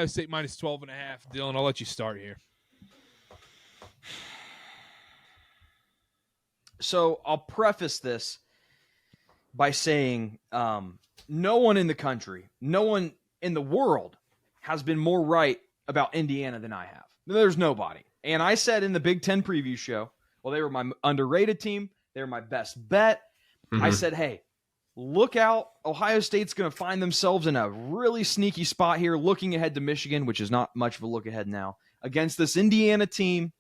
Ohio State minus 12.5. Dylan, I'll let you start here. So I'll preface this by saying no one in the country, no one in the world has been more right about Indiana than I have. There's nobody. And I said in the Big Ten preview show, well, they were my underrated team. They were my best bet. I said, hey, look out. Ohio State's going to find themselves in a really sneaky spot here, looking ahead to Michigan, which is not much of a look ahead now, against this Indiana team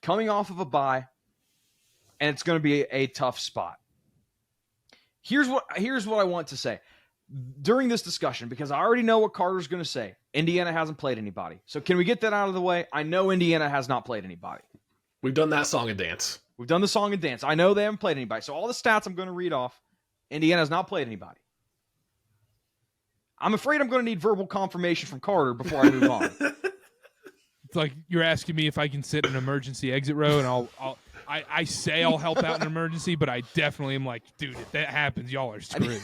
coming off of a bye, and it's going to be a tough spot. Here's what I want to say during this discussion, because I already know what Karter's going to say. Indiana hasn't played anybody. So can we get that out of the way? I know Indiana has not played anybody. We've done that song and dance. We've done the song and dance. I know they haven't played anybody. So all the stats I'm going to read off, Indiana has not played anybody. I'm afraid I'm going to need verbal confirmation from Karter before I move on. It's like you're asking me if I can sit in an emergency exit row, and I say I'll help out in an emergency, but I definitely am like, dude, if that happens, y'all are screwed.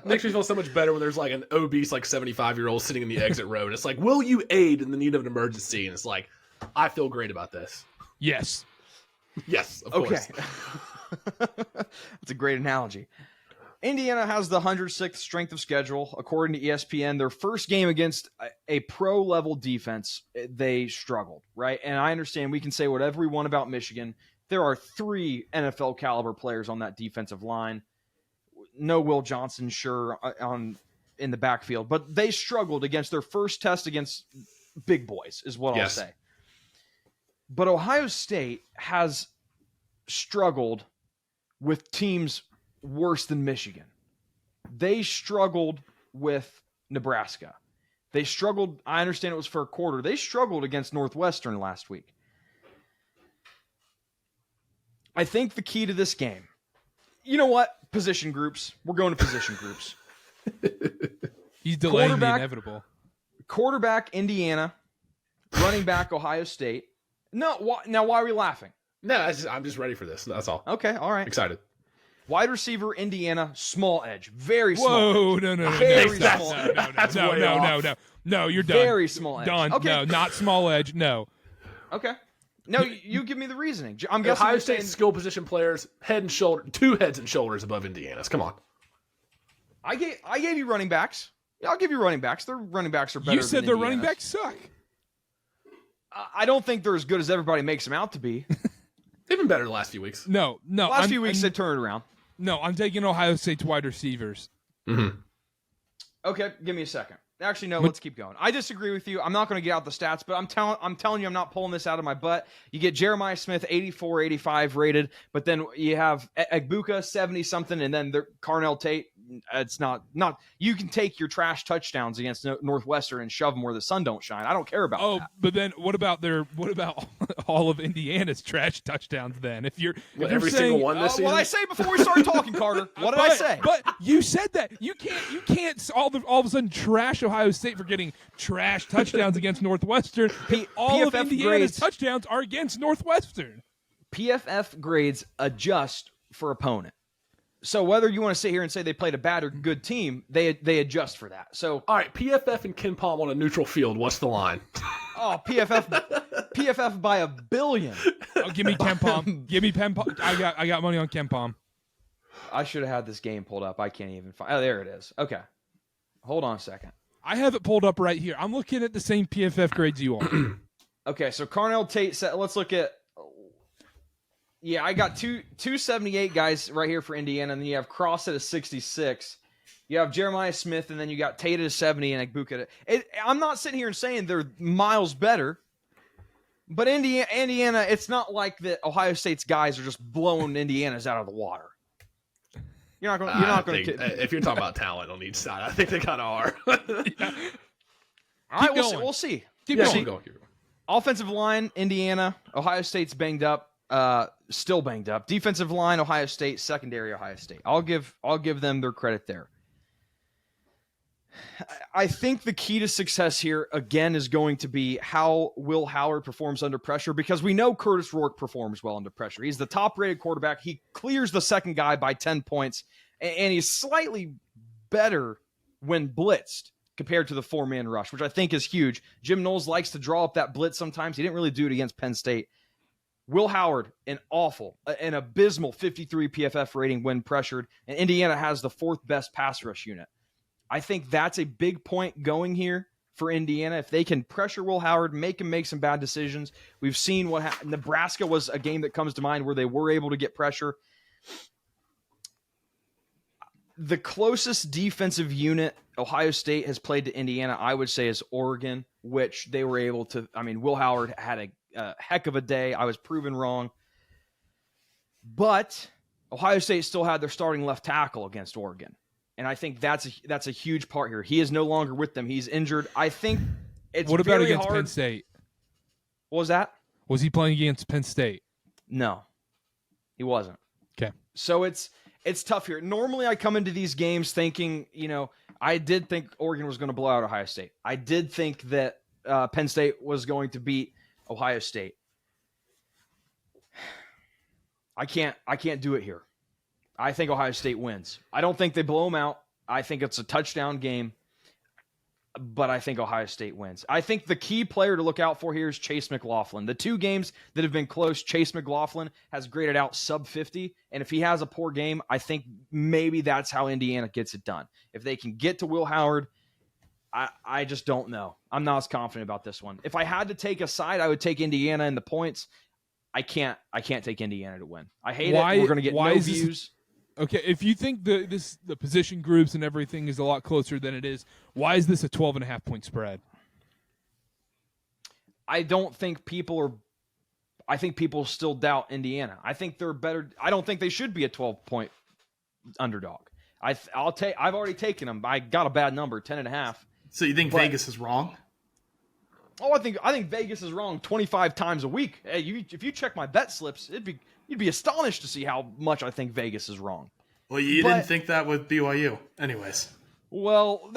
Makes me feel so much better when there's like an obese, like 75-year-old sitting in the exit row, and it's like, will you aid in the need of an emergency? And it's like, I feel great about this. Yes. Yes, of course. That's a great analogy. Indiana has the 106th strength of schedule, according to ESPN. Their first game against a pro-level defense, they struggled, right? And I understand we can say whatever we want about Michigan. There are 3 NFL-caliber players on that defensive line. No Will Johnson, sure, in the backfield. But they struggled against their first test against big boys, is what I'll say. But Ohio State has struggled with teams worse than Michigan. They struggled with Nebraska. They struggled, I understand it was for a quarter. They struggled against Northwestern last week. I think the key to this game, you know what? Position groups. We're going to position groups. He's delaying the inevitable. Quarterback, Indiana. Running back, Ohio State. No, now why are we laughing? No, I'm just ready for this. That's all. Okay, all right. Excited. Wide receiver, Indiana, small edge. Very small Whoa, edge. No, Very small edge. No, you're done. Very small edge. Done. Okay. No, not small edge, no. Okay. No, you give me the reasoning. I'm guessing Ohio State skill position players, 2 heads and shoulders above Indiana's. Come on. I gave you running backs. Yeah, I'll give you running backs. Their running backs are better. You said than their Indiana's. running backs suck. I don't think they're as good as everybody makes them out to be. They've been better the last few weeks. No. Last few weeks they turned it around. No, I'm taking Ohio State's wide receivers. Mm-hmm. Okay, give me a second. Actually, no, let's keep going. I disagree with you. I'm not going to get out the stats, but I'm telling you I'm not pulling this out of my butt. You get Jeremiah Smith, 84, 85 rated, but then you have Egbuka, 70-something, and then Carnell Tate. It's not. You can take your trash touchdowns against Northwestern and shove them where the sun don't shine. I don't care about that. But then what about all of Indiana's trash touchdowns then? If you're every single one this season? What did I say before we started talking, Karter? What did I say? But you said that you can't all of a sudden trash Ohio State for getting trash touchdowns against Northwestern. All of Indiana's touchdowns are against Northwestern. PFF grades adjust for opponent. So whether you want to sit here and say they played a bad or good team, they adjust for that. So all right, PFF and Ken Palm on a neutral field. What's the line? Oh, PFF by a billion. Oh, give me Ken Palm. Give me Ken Palm. I got money on Ken Palm. I should have had this game pulled up. I can't even find. Oh, there it is. Okay, hold on a second. I have it pulled up right here. I'm looking at the same PFF grades you are. Okay, so Carnell Tate said, let's look at. Yeah, I got 278 guys right here for Indiana, and then you have Cross at a 66. You have Jeremiah Smith, and then you got Tate at a 70 and Egbuka. I'm not sitting here and saying they're miles better, but Indiana, it's not like that Ohio State's guys are just blowing Indiana's out of the water. You're not going to. If you're talking about talent on each side, I think they kind of are. Yeah. All right, we'll see. Keep going. Offensive line, Indiana. Ohio State's banged up. Still banged up. Defensive line, Ohio State. Secondary, Ohio State. I'll give them their credit there. I think the key to success here, again, is going to be how Will Howard performs under pressure, because we know Curtis Rourke performs well under pressure. He's the top-rated quarterback. He clears the second guy by 10 points, and he's slightly better when blitzed. compared to the 4-man rush, which I think is huge. Jim Knowles likes to draw up that blitz sometimes. He didn't really do it against Penn State. Will Howard, an abysmal 53 PFF rating when pressured, and Indiana has the 4th best pass rush unit. I think that's a big point going here for Indiana. If they can pressure Will Howard, make him make some bad decisions. We've seen what happened. Nebraska was a game that comes to mind where they were able to get pressure. The closest defensive unit Ohio State has played to Indiana, I would say, is Oregon, which they were able to. I mean, Will Howard had a heck of a day. I was proven wrong. But Ohio State still had their starting left tackle against Oregon. And I think that's a huge part here. He is no longer with them. He's injured. I think it's What about very against hard. Penn State? What was that? Was he playing against Penn State? No, he wasn't. Okay. So it's tough here. Normally I come into these games thinking, I did think Oregon was going to blow out Ohio State. I did think that Penn State was going to beat Ohio State. I can't do it here. I think Ohio State wins. I don't think they blow them out. I think it's a touchdown game, but I think Ohio State wins. I think the key player to look out for here is Chase McLaughlin. The 2 games that have been close, Chase McLaughlin has graded out sub 50, and if he has a poor game, I think maybe that's how Indiana gets it done. If they can get to Will Howard, I just don't know. I'm not as confident about this one. If I had to take a side, I would take Indiana in the points. I can't take Indiana to win. I hate it. We're going to get no views. Okay, if you think the position groups and everything is a lot closer than it is, why is this a 12.5-point spread? I think people still doubt Indiana. I think they're better. I don't think they should be a 12-point underdog. I've already taken them. I got a bad number, 10.5. So you think Vegas is wrong? Oh, I think Vegas is wrong 25 times a week. Hey, if you check my bet slips, you'd be astonished to see how much I think Vegas is wrong. Well, you didn't think that with BYU. Anyways. Well,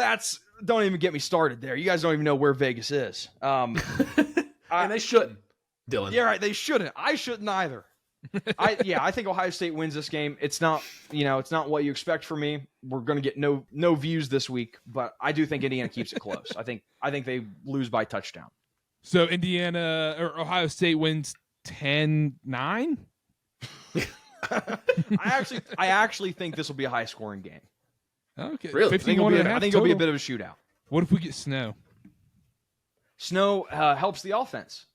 don't even get me started there. You guys don't even know where Vegas is. And they shouldn't, Dylan. Yeah, right. They shouldn't. I shouldn't either. I think Ohio State wins this game. It's not what you expect from me. We're going to get no views this week, but I do think Indiana keeps it close. I think they lose by touchdown. So Ohio State wins 10-9? I actually think this will be a high scoring game. Okay. Really? I think it'll be a bit of a shootout. What if we get snow? Snow helps the offense.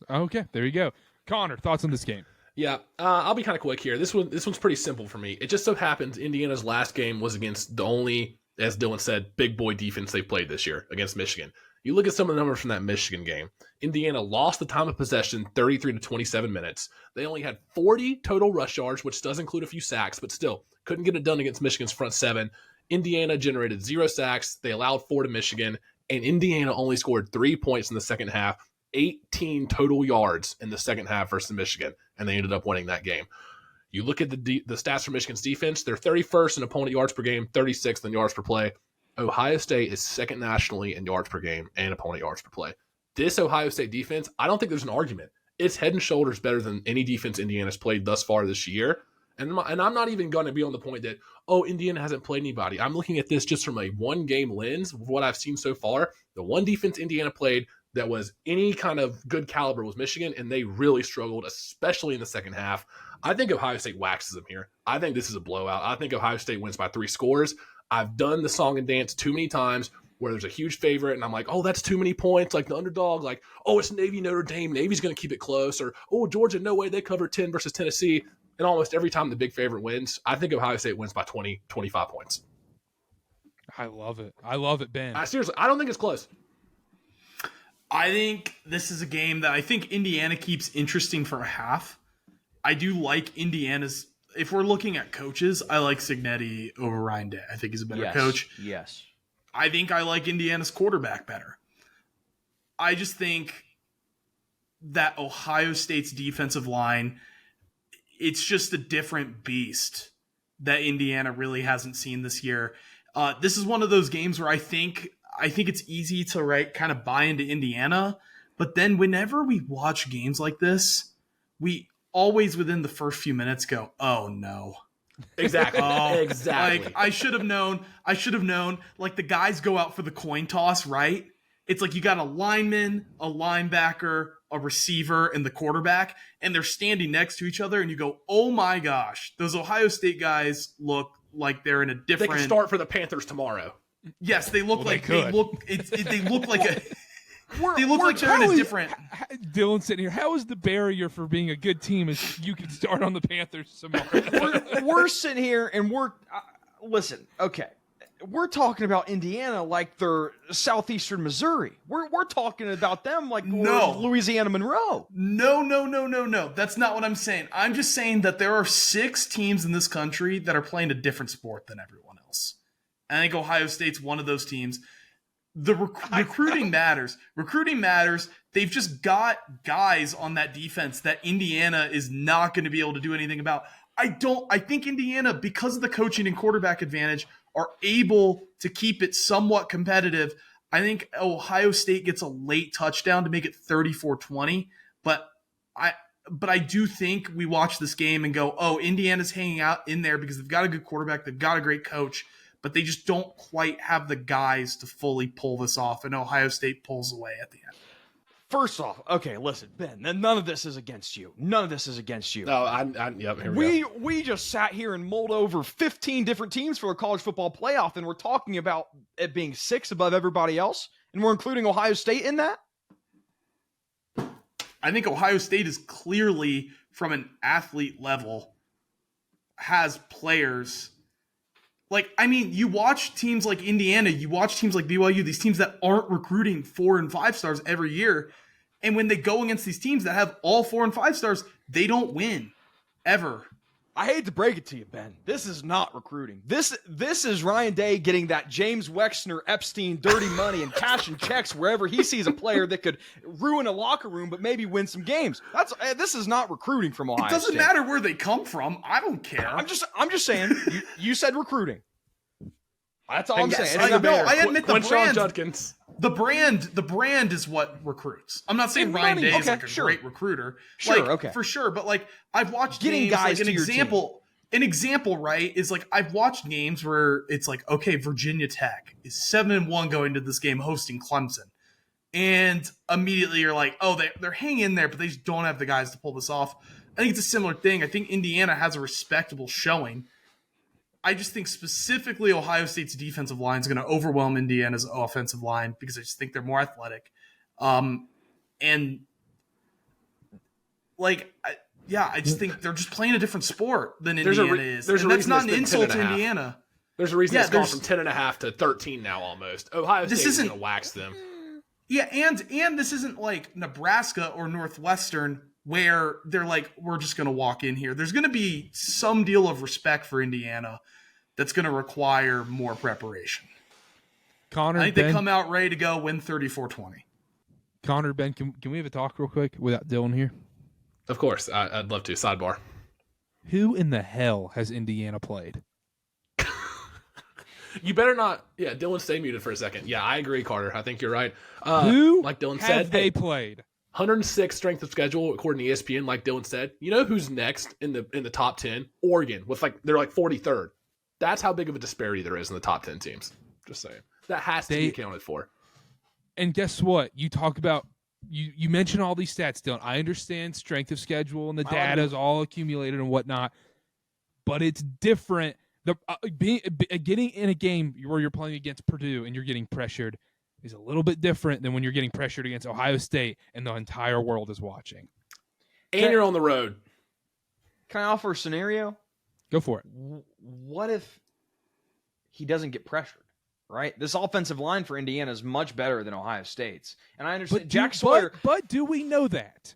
Okay, there you go. Connor, thoughts on this game? Yeah, I'll be kind of quick here. This one's pretty simple for me. It just so happens Indiana's last game was against the only, as Dylan said, big boy defense they played this year against Michigan. You look at some of the numbers from that Michigan game. Indiana lost the time of possession 33 to 27 minutes. They only had 40 total rush yards, which does include a few sacks, but still couldn't get it done against Michigan's front 7. Indiana generated 0 sacks. They allowed 4 to Michigan, and Indiana only scored 3 points in the second half, 18 total yards in the second half versus Michigan, and they ended up winning that game. You look at the stats for Michigan's defense, they're 31st in opponent yards per game, 36th in yards per play. Ohio State is second nationally in yards per game and opponent yards per play. This Ohio State defense, I don't think there's an argument. It's head and shoulders better than any defense Indiana's played thus far this year. And I'm not even going to be on the point that, Indiana hasn't played anybody. I'm looking at this just from a one-game lens of what I've seen so far. The one defense Indiana played that was any kind of good caliber was Michigan, and they really struggled, especially in the second half. I think Ohio State waxes them here. I think this is a blowout. I think Ohio State wins by 3 scores. I've done the song and dance too many times where there's a huge favorite, and I'm like, that's too many points, like the underdog, like, it's Navy, Notre Dame, Navy's going to keep it close, or, Georgia, no way, they covered 10 versus Tennessee. And almost every time the big favorite wins, I think Ohio State wins by 20, 25 points. I love it, Ben. Seriously, I don't think it's close. I think this is a game that I think Indiana keeps interesting for a half. I do like Indiana's. If we're looking at coaches, I like Cignetti over Ryan Day. I think he's a better coach. Yes. I think I like Indiana's quarterback better. I just think that Ohio State's defensive line, it's just a different beast that Indiana really hasn't seen this year. This is one of those games where I think it's easy to kind of buy into Indiana, but then whenever we watch games like this, we always within the first few minutes go, oh no. Exactly. Oh, Exactly. Like I should have known. Like the guys go out for the coin toss, right? It's like you got a lineman, a linebacker, a receiver, and the quarterback, and they're standing next to each other, and you go, "Oh my gosh, those Ohio State guys look like they're in a They different." can start for the Panthers tomorrow. Yes, they look Well, like they they could. look. They look like a. They look like they're in a different. Dylan sitting here. How is the barrier for being a good team is you can start on the Panthers tomorrow? We're sitting here and listen. Okay, we're talking about Indiana like they're southeastern Missouri. We're talking about them like No. we're Louisiana Monroe. No. That's not what I'm saying. I'm just saying that there are 6 teams in this country that are playing a different sport than everyone else. I think Ohio State's one of those teams. The recruiting matters. Recruiting matters. They've just got guys on that defense that Indiana is not going to be able to do anything about. I think Indiana, because of the coaching and quarterback advantage, are able to keep it somewhat competitive. I think Ohio State gets a late touchdown to make it 34-20, but I do think we watch this game and go, oh, Indiana's hanging out in there because they've got a good quarterback, they've got a great coach, but they just don't quite have the guys to fully pull this off, and Ohio State pulls away at the end. First off, okay, listen, Ben, none of this is against you. None of this is against you. No, yep, here we go. We just sat here and mulled over 15 different teams for a college football playoff, and we're talking about it being 6 above everybody else, and we're including Ohio State in that? I think Ohio State is clearly, from an athlete level, has players. Like, I mean, you watch teams like Indiana, you watch teams like BYU, these teams that aren't recruiting 4 and 5 stars every year. And when they go against these teams that have all 4 and 5 stars, they don't win. Ever. I hate to break it to you, Ben. This is not recruiting. This is Ryan Day getting that James Wexner Epstein dirty money and cashing checks wherever he sees a player that could ruin a locker room but maybe win some games. This is not recruiting from Ohio State. It doesn't matter where they come from. I don't care. I'm just saying. You said recruiting. That's all I'm saying. It's I admit the brand. Judkins. The brand is what recruits. I'm not saying And Ryan money. Day is Okay, like a sure. great recruiter. Sure, like, okay. For sure. But like I've watched Getting games, guys like to your team. an example, right, is like I've watched games where it's like, okay, Virginia Tech is 7-1 going to this game hosting Clemson. And immediately you're like, oh, they're hanging in there, but they just don't have the guys to pull this off. I think it's a similar thing. I think Indiana has a respectable showing. I just think specifically Ohio State's defensive line is going to overwhelm Indiana's offensive line because I just think they're more athletic. And like, I just think they're just playing a different sport than Indiana is. There's and a that's reason not an it's been insult 10 to and a half. Indiana. There's a reason Yeah, it's gone there's- from 10.5 to 13 now almost. Ohio This State is isn't- going to wax them. Yeah, and this isn't like Nebraska or Northwestern where they're like, we're just going to walk in here. There's going to be some deal of respect for Indiana that's going to require more preparation. Connor, I think Ben, they come out ready to go, win 34-20. Connor, Ben, can we have a talk real quick without Dylan here? Of course, I'd love to. Sidebar. Who in the hell has Indiana played? You better not. Yeah, Dylan, stay muted for a second. Yeah, I agree, Carter. I think you're right. Who like Dylan have said, they hey, played? 106 strength of schedule according to ESPN. Like Dylan said, you know who's next in the top 10? Oregon with they're 43rd. That's how big of a disparity there is in the top 10 teams. Just saying that has to be accounted for. And guess what? You talk about you mention all these stats, Dylan. I understand strength of schedule and the data is all accumulated and whatnot, but it's different. Getting in a game where you're playing against Purdue and you're getting pressured is a little bit different than when you're getting pressured against Ohio State and the entire world is watching. And you're on the road. Can I offer a scenario? Go for it. What if he doesn't get pressured? Right, this offensive line for Indiana is much better than Ohio State's, and I understand Jack Sawyer. But do we know that?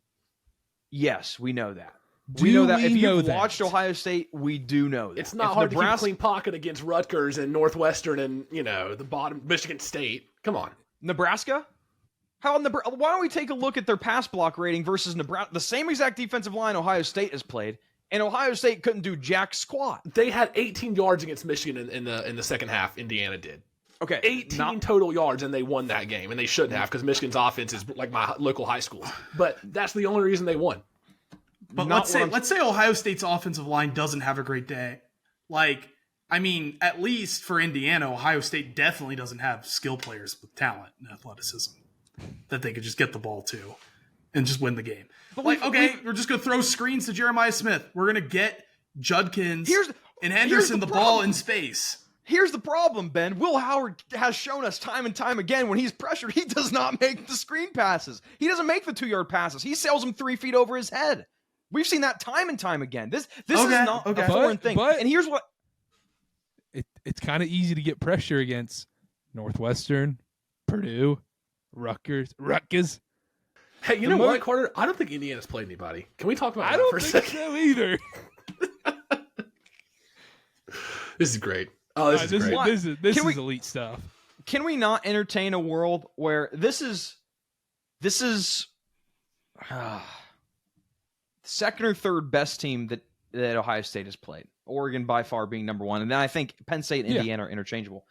Yes, we know that. We know that. If you've watched Ohio State, we do know that. It's not hard to keep a clean pocket against Rutgers and Northwestern and the bottom Michigan State. Come on, Nebraska. Why don't we take a look at their pass block rating versus Nebraska? The same exact defensive line Ohio State has played, and Ohio State couldn't do jack squat. They had 18 yards against Michigan in the second half. Indiana did. Okay, 18 total yards, and they won that game, and they shouldn't have because Michigan's offense is like my local high school. But that's the only reason they won. But let's say Ohio State's offensive line doesn't have a great day. Like, I mean, at least for Indiana, Ohio State definitely doesn't have skill players with talent and athleticism that they could just get the ball to and just win the game. But like, we're just going to throw screens to Jeremiah Smith. We're going to get Judkins and Henderson the ball in space. Here's the problem, Ben. Will Howard has shown us time and time again when he's pressured, he does not make the screen passes. He doesn't make the 2-yard passes. He sails them 3 feet over his head. We've seen that time and time again. This is not a foreign thing. And here's what... It's kind of easy to get pressure against Northwestern, Purdue, Rutgers. Hey, you know what, Karter? I don't think Indiana's played anybody. Can we talk about that for a second? I don't think so either. This is great. Oh, this is great. This is elite stuff. Can we not entertain a world where this is second or third best team that Ohio State has played? Oregon by far being number one. And then I think Penn State and Indiana are interchangeable.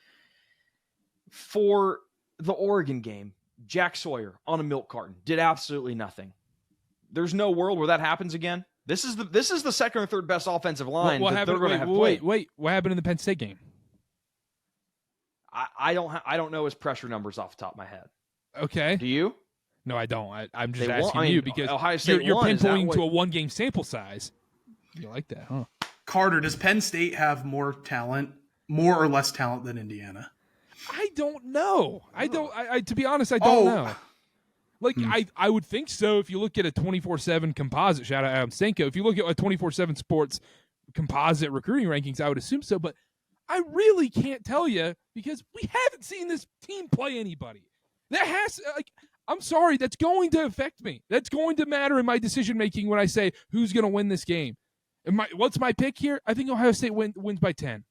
For the Oregon game, Jack Sawyer on a milk carton did absolutely nothing. There's no world where that happens again. This is the second or third best offensive line that they're going to have played. Wait, what happened in the Penn State game? I don't know his pressure numbers off the top of my head. Okay. Do you? No, I don't. I'm just asking you because Ohio State you're pinpointing to a one-game sample size. You like that, huh? Karter, does Penn State have more or less talent than Indiana? I don't know. I to be honest, I don't know. Like, I would think so if you look at a 24/7 composite. Shout out Adam Stenko. If you look at a 24/7 sports composite recruiting rankings, I would assume so. But I really can't tell you because we haven't seen this team play anybody. I'm sorry, that's going to affect me. That's going to matter in my decision making when I say who's going to win this game. And what's my pick here? I think Ohio State wins by 10.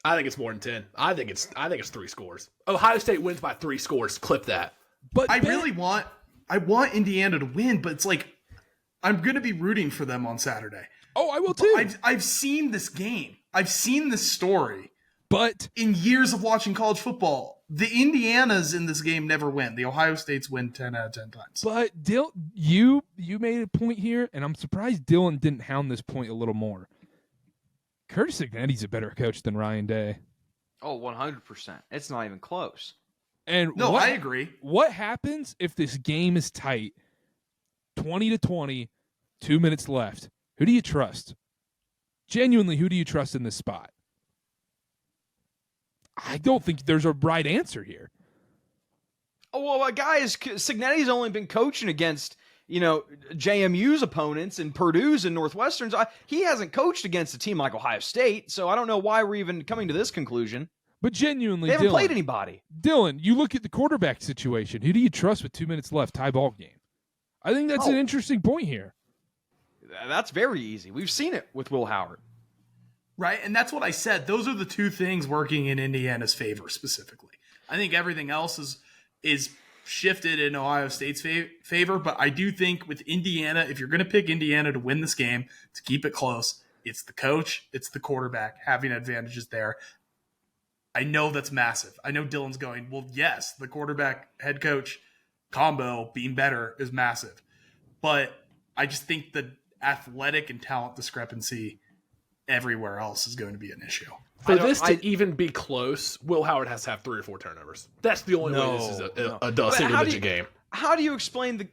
I think it's more than 10. I think it's 3 scores. Ohio State wins by 3 scores. Clip that. But I want Indiana to win, but it's like I'm going to be rooting for them on Saturday. Oh, I will too. I've seen this game. I've seen this story. But in years of watching college football, the Indianas in this game never win. The Ohio States win 10 out of 10 times. But you made a point here, and I'm surprised Dylan didn't hound this point a little more. Curtis Ignetti's a better coach than Ryan Day. Oh, 100%. It's not even close. And I agree. What happens if this game is tight, 20-20, 2 minutes left? Who do you trust? Genuinely, who do you trust in this spot? I don't think there's a right answer here. Oh, well, Cignetti's only been coaching against, JMU's opponents and Purdue's and Northwestern's. He hasn't coached against a team like Ohio State, so I don't know why we're even coming to this conclusion. But genuinely, they haven't played anybody. Dylan, you look at the quarterback situation. Who do you trust with 2 minutes left, tie ball game? I think that's an interesting point here. That's very easy. We've seen it with Will Howard. Right, and that's what I said. Those are the two things working in Indiana's favor specifically. I think everything else is shifted in Ohio State's favor, but I do think with Indiana, if you're going to pick Indiana to win this game, to keep it close, it's the coach, it's the quarterback having advantages there. I know that's massive. I know Dylan's going, well, yes, the quarterback head coach combo being better is massive, but I just think the athletic and talent discrepancy everywhere else is going to be an issue. For this to even be close, Will Howard has to have 3 or 4 turnovers. That's the only way this is a single-digit game. How do you explain the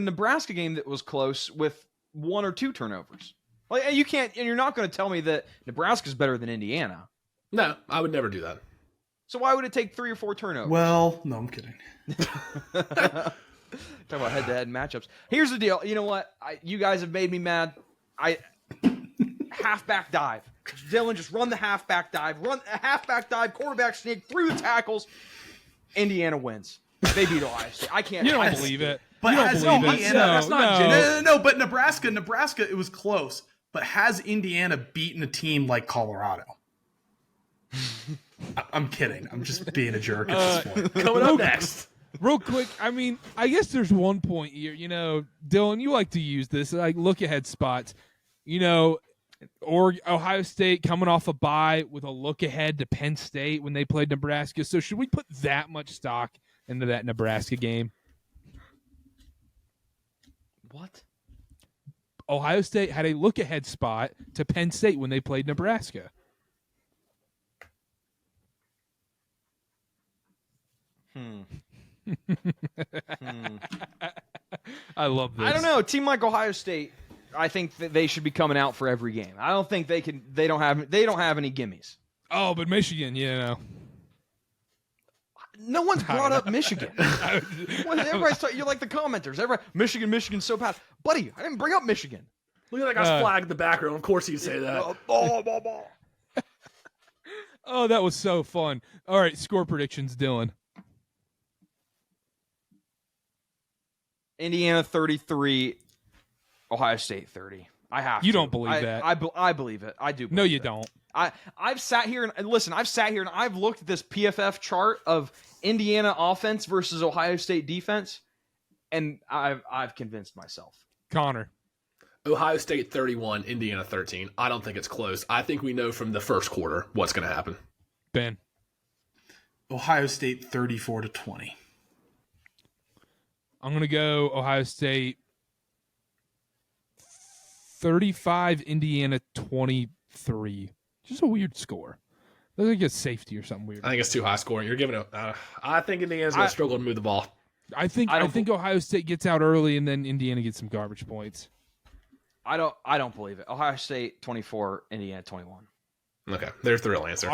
Nebraska game that was close with 1 or 2 turnovers? Like you can't, and you're not going to tell me that Nebraska's better than Indiana. No, I would never do that. So why would it take 3 or 4 turnovers? Well, no, I'm kidding. Talk about head-to-head matchups. Here's the deal. You know what? You guys have made me mad. Halfback dive. Dylan, just run the halfback dive. Run a halfback dive. Quarterback sneak through the tackles. Indiana wins. They beat Ohio State. I can't. You don't believe it. But you don't believe it. Indiana, that's not no. But Nebraska, it was close. But has Indiana beaten a team like Colorado? I'm kidding. I'm just being a jerk at this point. Coming up next. Real quick, I guess there's one point here. Dylan, you like to use this, like look ahead spots. Or Ohio State coming off a bye with a look ahead to Penn State when they played Nebraska. So should we put that much stock into that Nebraska game? What? Ohio State had a look-ahead spot to Penn State when they played Nebraska. I love this. I don't know. A team like Ohio State, I think that they should be coming out for every game. I don't think they can. They don't have any gimmies. Oh, but Michigan, No one's brought up Michigan. Everybody's you're like the commenters. Michigan's so bad. Buddy, I didn't bring up Michigan. Look at that guy's flag in the background. Of course he'd say that. Oh, that was so fun. All right, score predictions, Dylan. Indiana 33, Ohio State 30. I have. You to. don't believe that? I believe it. I do. No, you it. don't. I've sat here and listen. I've sat here and I've looked at this PFF chart of Indiana offense versus Ohio State defense, and I've convinced myself. Connor. Ohio State 31, Indiana 13. I don't think it's close. I think we know from the first quarter what's going to happen. Ben. Ohio State 34-20. I'm going to go Ohio State 35, Indiana 23. Just a weird score. Looks like a safety or something weird. I think it's too high scoring. You're giving it. I think Indiana's going to struggle to move the ball. I think Ohio State gets out early and then Indiana gets some garbage points. I don't believe it. Ohio State 24, Indiana 21. Okay, there's the real answer.